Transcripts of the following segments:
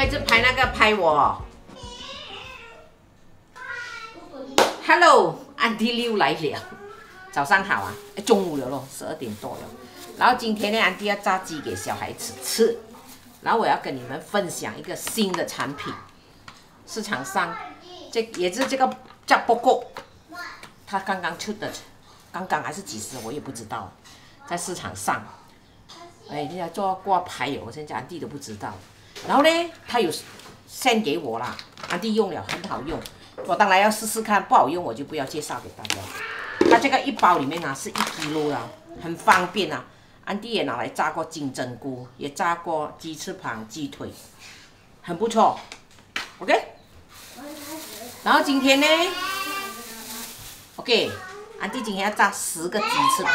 要一直拍那個拍我。Hello， 安迪又來了，早上好啊！中午了咯，12點多了。然後今天呢，安迪要炸雞給小孩子吃。然後我要跟你們分享一個新的產品，市場上也是這個炸波鍋，它剛剛出的，剛剛還是幾時我也不知道，在市場上。哎，人家做掛牌油，我現在安迪都不知道。然後呢，他有 send 給我啦，安迪用了很好用，我當然要試試看，不好用我就不要介紹給大家。它這個一包裡面啊是1 kg 啦，很方便啊。安迪也拿來炸過金針菇，也炸過雞翅膀、雞腿，很不錯。OK。然後今天呢 ，OK， 安迪今天要炸10個雞翅膀。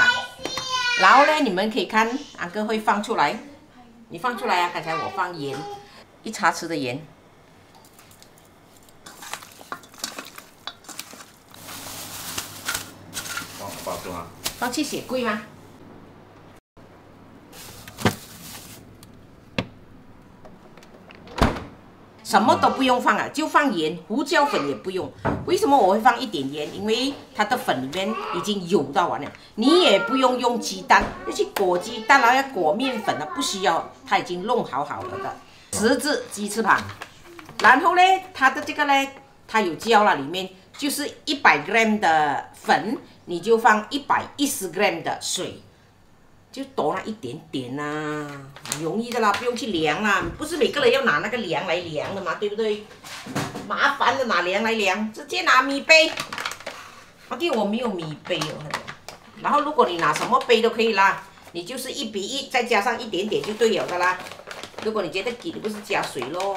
然後呢，你們可以看，安哥會放出來，你放出來啊！剛才我放鹽，1茶匙的鹽，放去雪櫃嗎？什麼都不用放啊，就放鹽，胡椒粉也不用。為什麼我會放一點鹽？因為它的粉裡面已經油到完了。你也不用用雞蛋，要去裹雞蛋，然後要裹麵粉啊，不需要，它已經弄好了的。10隻雞翅膀，然後呢，它的這個呢，它有膠了，裡面就是100 gram 的粉，你就放110 gram 的水。就多那一點點啦、啊，很容易的啦，不用去量啦，不是每個人要拿那個量來量的嘛，對不對？麻煩的拿量來量，直接拿米杯。因為我沒有米杯哦。然後如果你拿什麼杯都可以啦，你就是1比1，再加上一點點就對了的啦。如果你覺得緊，你不是加水咯，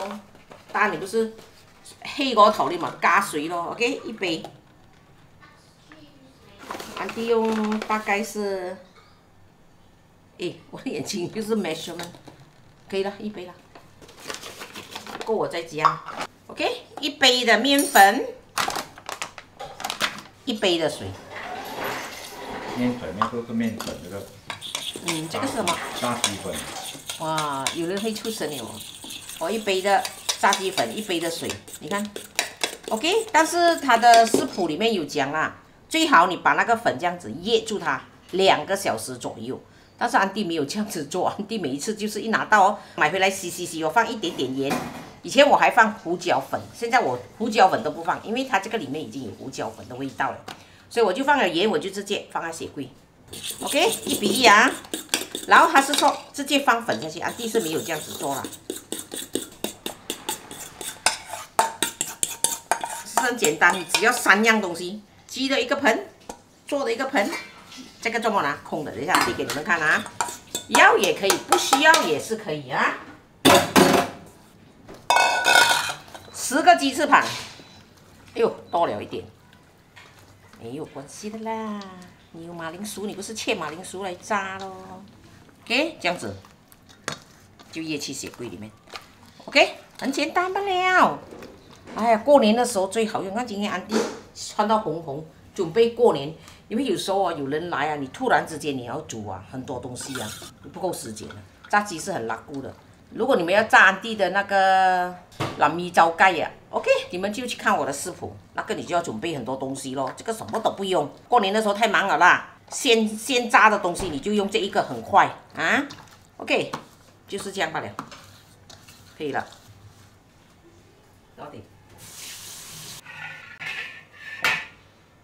當然你不是黑過頭你嘛加水咯 ，OK， 1杯。安迪用大概是。哎，我的眼睛就是 measurement， 可以了，1杯了，夠我再加。OK， 1杯的麵粉，1杯的水。麵粉，那個是麵粉，這個。這個是什麼？炸雞粉。哇，有人會出神了哦！我1杯的炸雞粉，1杯的水，你看。OK， 但是它的食譜裡面有講啦，最好你把那個粉這樣子醃住它2個小時左右。但是安迪沒有這樣子做，安迪每一次就是一拿到哦，買回來洗，我放一點點鹽。以前我還放胡椒粉，現在我胡椒粉都不放，因為它這個裡面已經有胡椒粉的味道了，所以我就放了鹽，我就直接放在雪櫃。OK， 1比1啊。然後他是說直接放粉下去，安迪是沒有這樣子做啦，是很簡單，你只要3樣東西，雞的一個盆，做的一個盆。這個這麼拿空的，等一下遞給你們看啊，要也可以，不需要也是可以啊。10個雞翅膀，哎呦多了一點，沒有關係的啦。你有馬鈴薯，你不是切馬鈴薯來炸咯 ？OK， 這樣子就掖去雪櫃裡面。OK， 很簡單不了。哎呀，過年的時候最好用。看今天安迪穿到紅紅，準備過年。因為有時候啊，有人來啊，你突然之間你要煮啊，很多東西啊，不夠時間啊。炸雞是很辣咕的。如果你們要炸安迪的那個藍米糟蓋呀 ，OK， 你們就去看我的食譜，那個你就要準備很多東西咯。這個什麼都不用，過年的時候太忙了啦。先炸的東西你就用這一個很快啊 ，OK， 就是這樣罷了，可以了。到底。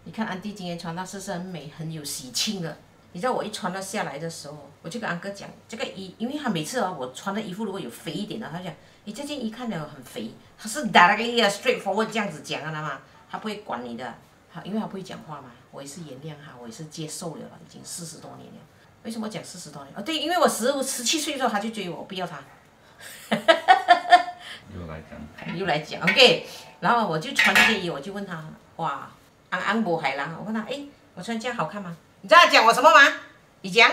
你看安迪今天穿到是很美，很有喜庆的。你知道我一穿到下來的时候，我就跟安哥講，這個衣，因為他每次啊，我穿的衣服如果有肥一點的，他講你這件衣看着很肥，他是打那個 straightforward 這樣子講的嘛，他不會管你的，因為他不會講話嘛，我也是原諒他，我也是接受了，已經40多年了。為什麼講40多年？哦，對，因為我17歲的時候他就追我，我不要他。又來講 ，OK， 然後我就穿這件衣，我就問他，哇。安博海狼，我問他，哎，我穿這樣好看嗎？你知道他講我什麼嗎？你講。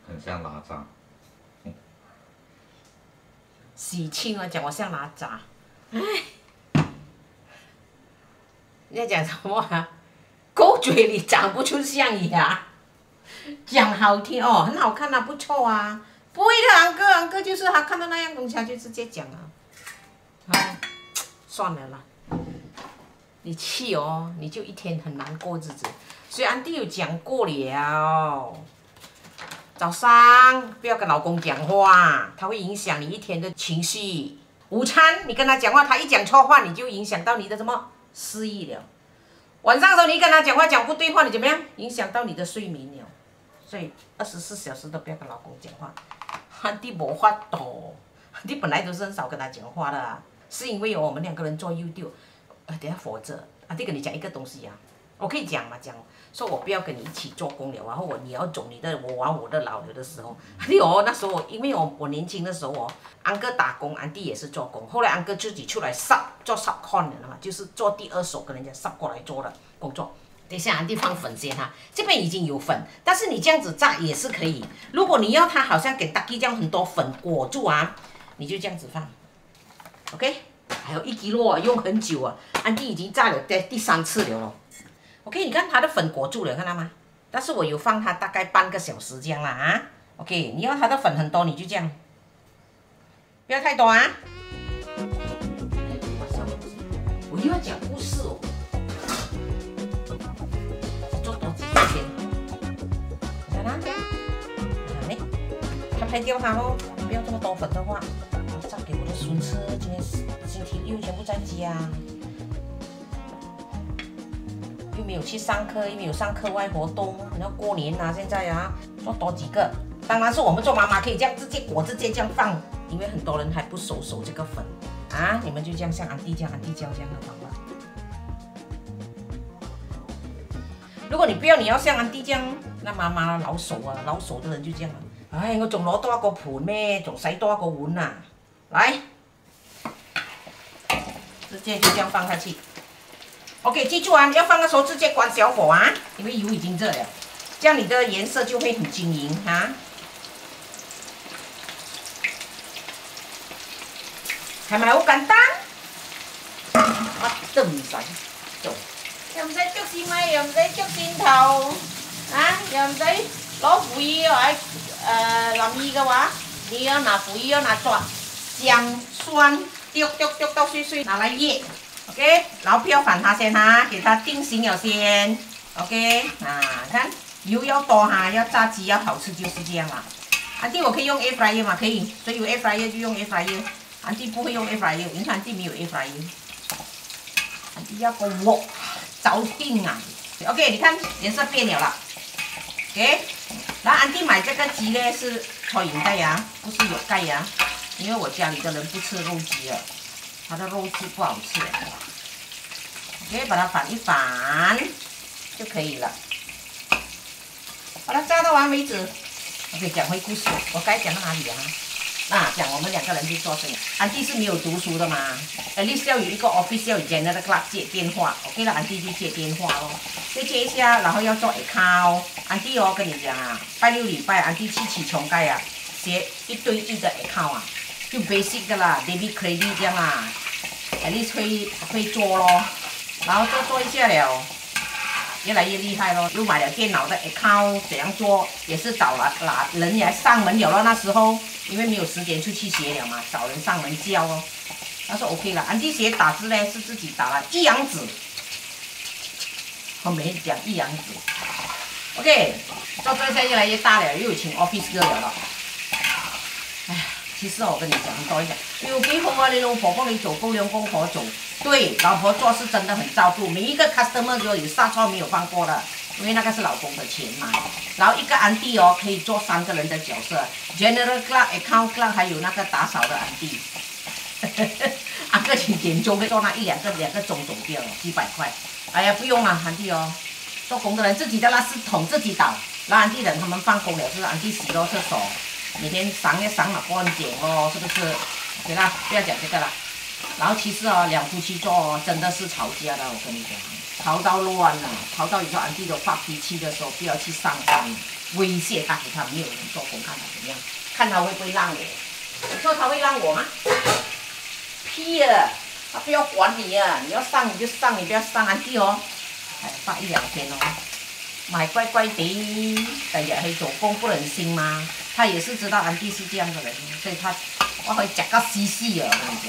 很像哪吒。喜慶啊，講我像哪吒。哎，你在講什麼啊？狗嘴裡長不出象牙。講好聽哦，很好看啊，不錯啊。不會的，安哥就是他看到那樣東西，他就直接講啊。哎，算了啦，你气哦，你就一天很难過日子。所以安迪有講過了，早上不要跟老公講話，他會影響你一天的情緒。午餐你跟他講話，他一講錯話，你就影響到你的什麼失憶了。晚上的時候你跟他講話講不對話，你怎麼樣？影響到你的睡眠了。所以24小時都不要跟老公講話。安迪沒法度，安迪本來都是很少跟他講話的啊，是因為我們兩個人做 YouTube， 等下活着，安迪跟你講一個東西呀，我可以講嘛，講說我不要跟你一起做工了，然後你要走你的，我玩我的老了的時候，安迪那時候因為我年輕的時候安哥打工，安迪也是做工，後來安哥自己出來做 subcon 了嘛，就是做第二手跟人家 sub 過來做的工作。等一下，安迪放粉先哈，這邊已經有粉，但是你這樣子炸也是可以。如果你要它好像給大雞這樣很多粉裹住啊，你就這樣子放 ，OK？ 還有1 kg 啊，用很久啊，安迪已經炸了第3次了咯。OK， 你看它的粉裹住了，看到嗎？但是我有放它大概半個小時這樣啦啊。OK， 你要它的粉很多，你就這樣，不要太多啊。我又要講故事哦。做多幾天，看啦，拍掉它咯，不要這麼多粉的話，炸給我的孫吃。今天星期6全部在家。又沒有去上課，又沒有上課外活動，然後過年啊，現在啊，做多幾個。當然是我們做媽媽可以這樣直接這樣放，因為很多人還不熟這個粉啊，你們就這樣像安迪醬、安迪椒這樣的放吧。如果你不要，你要像安迪醬，那媽媽老手啊，老手的人就這樣了。唉，我仲攞多一個盤咩？仲洗多一個碗啊！來，直接就這樣放下去。OK， 記住啊，你要放的時候直接關小火啊，因為油已經熱了，這樣你的顏色就會很晶瑩哈。係咪好簡單？乜都唔使做，又唔使捉線尾，又唔使捉線頭，啊，又唔使攞腐衣嚟淋意嘅話，你要拿腐衣要拿抓薑酸丟到碎碎，拿來醃。OK， 然後不要反它先哈，給它定型了先。OK， 看油要多哈，要炸雞要好吃就是這樣啦。安迪我可以用 air fryer 嘛，可以，所以有 air fryer 就用 air fryer。安迪不會用 air fryer， 因為安迪沒有 air fryer。安迪要個鑊着定啊。OK， 你看顏色變了啦。OK， 然後安迪買這個雞呢是搓鹽雞啊，不是有蓋啊，因為我家裡的人不吃肉雞了。它的肉質不好吃 ，OK， 把它反一反就可以了，把它炸到完為止。OK， 講回故事，我該講到哪裡啊？講我們兩個人去做生意。安迪是沒有讀書的嘛 ，at least 要有一個 office 要有 general clerk 接電話 ，OK 了，安迪就接電話咯，就接一下，然後要做 account。安迪跟你講啊，拜6禮拜，安迪起窮街啊，寫一堆的 account 啊。就 basic 的啦 ，debit credit 這樣啦 ，at least 會做咯，然後做一下了，越來越厲害咯。又買了電腦的 account， 怎樣做也是找了人來上門了咯。那時候因為沒有時間出去學了嘛，找人上門教咯。那時候 OK 了。安迪學打字呢是自己打了一陽指，我沒講一陽指。OK， 做這些越來越大了，又有請 office girl 了。哎。其實我跟你講多一點，有幾好啊！你老婆幫你做，夠兩公婆做，對，老婆做是真的很照顧。每一個 customer 都有殺錯沒有放過的，因為那個是老公的錢嘛。然後一個安迪哦，可以做3個人的角色 ，General Clerk、Account Clerk， 還有那個打掃的安迪。安哥幾點鐘會做那2個鐘走掉了，幾百塊。哎呀，不用了，安迪哦，做工的人自己的垃圾桶自己倒，然後安迪人他們放工了，就是安迪洗咯廁所。每天賞也賞了乾淨哦，是不是？對啦，不要講這個了。然後其實哦，兩夫妻做哦，真的是吵架的，我跟你講，吵到亂了，吵到有時候安迪都發脾氣的時候，不要去上班，威脅他，給他沒有人做工，看他怎麼樣，看他會不會讓我。你說他會讓我嗎？屁了，他不要管你啊，你要上你就上，你不要上安迪哦。哎，發1、2天哦。買乖乖的，第日去做工不忍心嗎？他也是知道安迪是這樣的人，所以他我可以夾個死啊！我跟你講。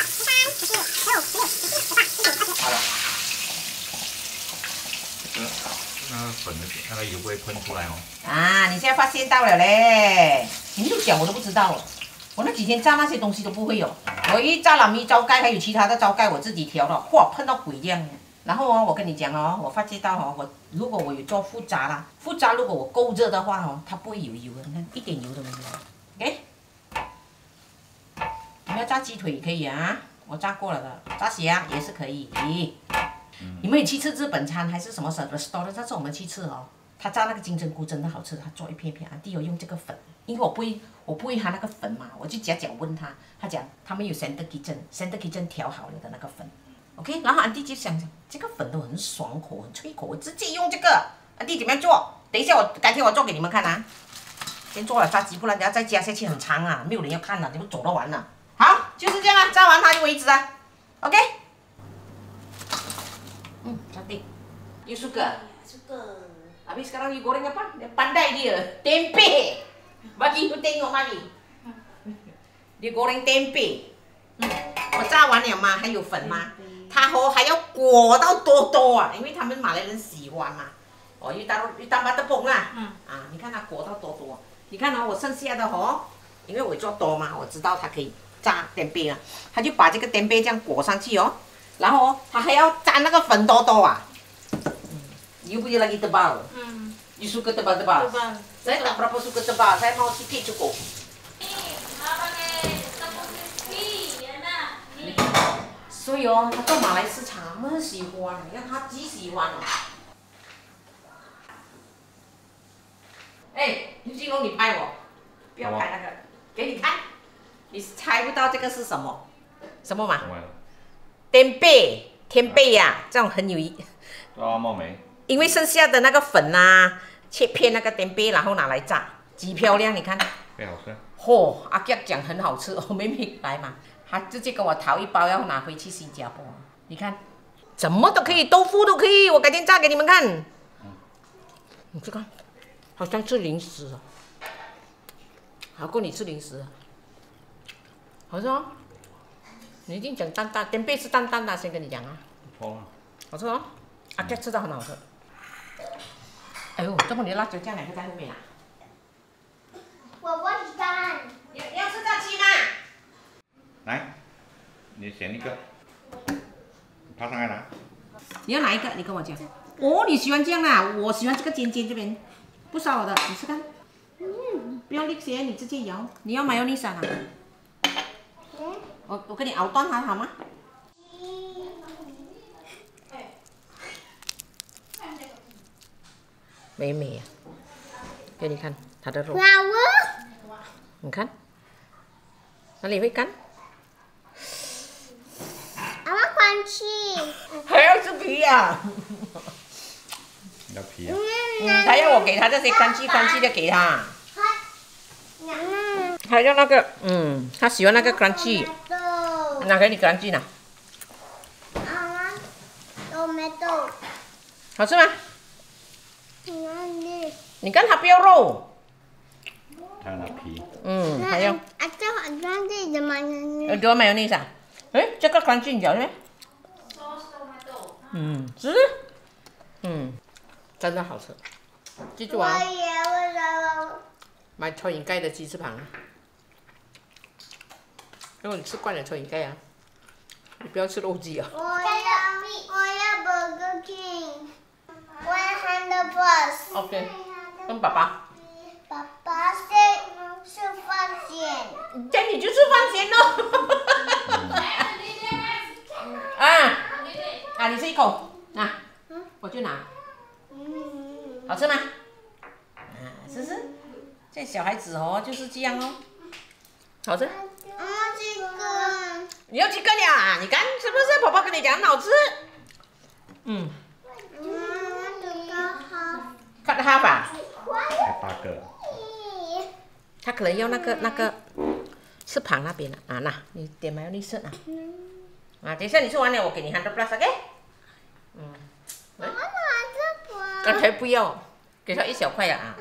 啊。粉的那個油不會噴出來哦。啊，你現在發現到了嘞！你沒有講我都不知道了。我那幾天炸那些東西都不會有，我一炸南米糟蓋，還有其他的糟蓋我自己調的，哇，噴到鬼這樣。然後哦，我跟你講哦，我發覺到哦，如果我有做複炸啦，複炸如果我夠熱的話哦，它不會有油的，你看一點油都沒有。OK， 你要炸雞腿也可以啊，我炸過了的，炸蝦也是可以。你們有去吃日本餐還是什麼什麼 restaurant？ 上次我們去吃哦，他炸那個金針菇真的好吃，他做一片片，弟有用這個粉，因為我不會他那個粉嘛，我就假問他，他講他們有 Center Kitchen 調好了的那個粉。OK， 然後安迪就想這個粉都很爽口，很脆口，我直接用這個。安迪怎麼樣做？等一下改天我做給你們看啊。先做了炸雞，不然等下再加下去很長啊，沒有人要看了，你們走得完了。好，就是這樣啊，炸完它就為止啊。OK。cantik. You suka? Suka. Habis sekarang you goreng apa? Dia pandai dia. Tempe. Bagi you tengok mari. Dia goreng tempe. 我炸完了嘛，還有粉嘛，它還要裹到多多啊，因為他們馬來人喜歡嘛。哦，又當巴特崩啦。啊，你看它裹到多多。你看哦，我剩下的哦，因為我做多嘛，我知道它可以炸tempe啊，他就把這個tempe這樣裹上去哦。然後他還要沾那個粉多多啊。You punya lagi tebal. You suka tebal-tebal. Tebal. Saya tak berapa suka tebal. Saya mau sikit cukup. So 哦，他到馬來市場他們很喜歡，你看他幾喜歡哦。哎，劉金龍，你拍我，不要拍那個，給你看，你猜不到這個是什麼？什麼嘛？天貝呀，這種很有意。啊，冒昧。因為剩下的那個粉啊，切片那個天貝，然後拿來炸，極漂亮，你看。非常好吃。嚯，阿杰講很好吃，我妹妹來嘛，她直接跟我淘一包要拿回去新加坡。你看，什麼都可以，豆腐都可以，我改天炸給你們看。你這個好像吃零食啊，好過你吃零食啊。好吃哦。你一定講淡淡，天貝是淡淡的，先跟你講啊。好吃哦，阿杰吃到很好吃。哎呦，這麼你的辣椒醬兩個在後面啊？我不喜歡。要吃炸雞嗎？來，你選一個，爬上來拿。你要哪一個？你跟我講。哦，你喜歡這樣啊？我喜歡這個尖尖這邊，不燒我的，你試看。不要力些，你直接搖。你要mayonnaise啊？我給你熬斷它好嗎？美美啊！給你看它的肉。你看，哪裡會乾？我要crunchy。還要吃皮呀？要皮啊？他要我給他這些crunchy的給他。還要那個，他喜歡那個crunchy。拿給你crunchy呢。tomato。好吃嗎？你看他不要肉。他拿皮。還要。多mayonnaise啊？哎，這個crunchy你曉得沒？是。真的好吃。記住啊。買菜園雞的雞翅膀啊。因為你吃慣了菜園雞啊，你不要吃肉雞啊。我要 Burger King。我要 Handbus。OK， 跟爸爸。爸爸是飯前。這你就吃飯前咯。你吃一口，拿，我就拿。好吃嗎？試試。這小孩子哦，就是這樣哦。好吃。你要幾個呀？你看是不是？寶寶跟你講很好吃。cut half 啊？太大個。他可能要那個翅膀那邊啊，那你點mayonnaise啊。等一下你吃完了，我給你100+，OK？剛才不要，給他一小塊啊。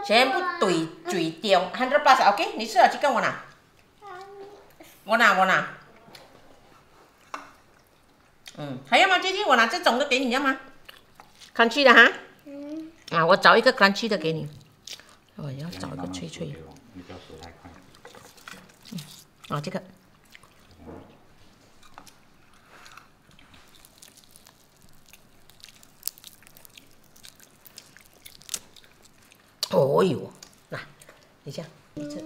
全部嘴掉100+，OK？你吃了這個我拿。我拿。還要嗎？姐姐，我拿這種的給你，要嗎？crunchy的哈。啊，我找一個 crunchy 的給你。我要找一個脆脆。你不要手太快。啊，這個。哦呦，來，你這樣，你這。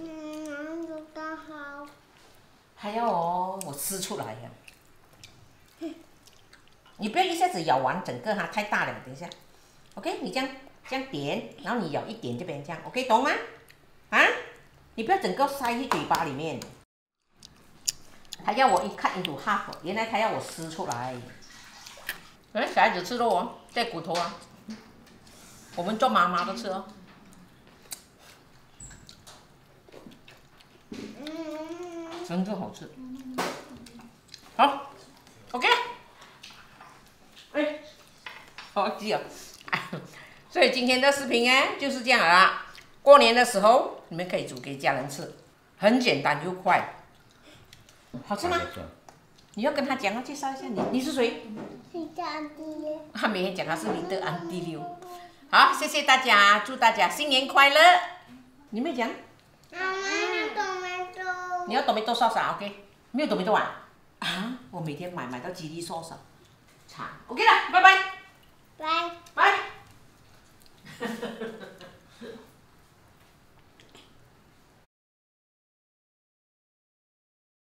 好。還要哦，我撕出來呀。你不要一下子咬完整個哈，太大了，等一下。OK， 你這樣點，然後你咬一點這邊這樣 ，OK， 懂嗎？啊？你不要整個塞進嘴巴裡面。他要我一 cut into half， 原來他要我撕出來。哎，小孩子吃肉哦，帶骨頭啊。我們做媽媽的吃哦。真正好吃。好 ，OK。哎，好记哦。所以今天的視頻呢就是這樣啦。過年的時候你們可以煮給家人吃，很簡單又快。好吃嗎？你要跟他講啊，介紹一下你是誰？你的安迪。他每天講他是你的安迪溜。好，謝謝大家，祝大家新年快樂。你沒講？媽媽tomato。你要tomato sauce 啊 ？OK， 沒有tomato啊？啊，我每天買到吉利 sauce。OK 了，拜拜。拜。拜。